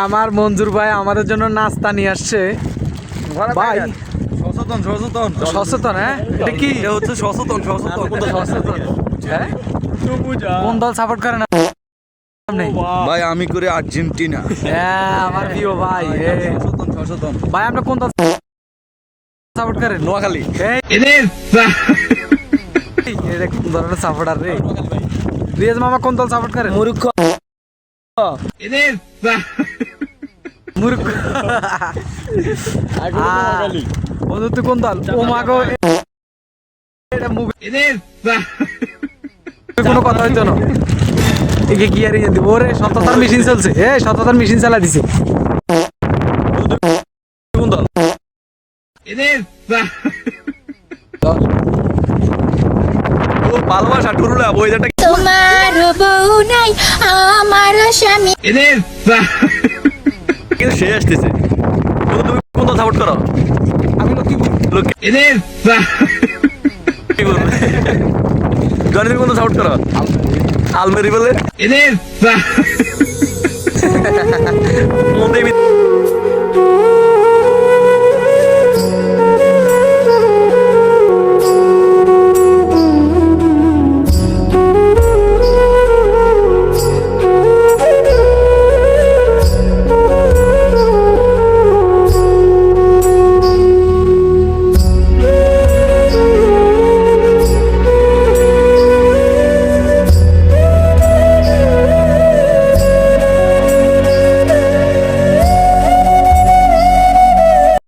আমার মঞ্জুর ভাই আমাদের জন্য নাস্তা নিয়ে আসছে ভাই। সচেতন হ্যাঁ, এটা কি হচ্ছে সচেতন হ্যাঁ? কোন দল সাপোর্ট করে না ভাই? আমি করে আর্জেন্টিনা। হ্যাঁ আমার প্রিয় ভাই। সচেতন ভাই আপনি কোন দল সাপোর্ট করেন? নোয়াখালী। এটা কোন ধরনের সাপোর্টার রে? রিয়াজ মামা কোন দল সাপোর্ট করেন? মূর্খ। মূর্খ। বন্ধু তুই কোন দল? ও মাগো এটা মুভি কোনো কথা হইতো না। একে কি আর ইয়ে দিব? ওরে সততার মেশিন চলছে, সততার মেশিন চালা দিছে। কোন দল? ভালোবাসা টুরুলা বইটা তোমার বউ নাই আমার স্বামী। কিন্তু সে আসতেছে। তুমি কোন দল সাপোর্ট করো? আমি লক্ষ্মীপুর। জনি তুমি কোন দল সাপোর্ট করো? আলমেরি বলে।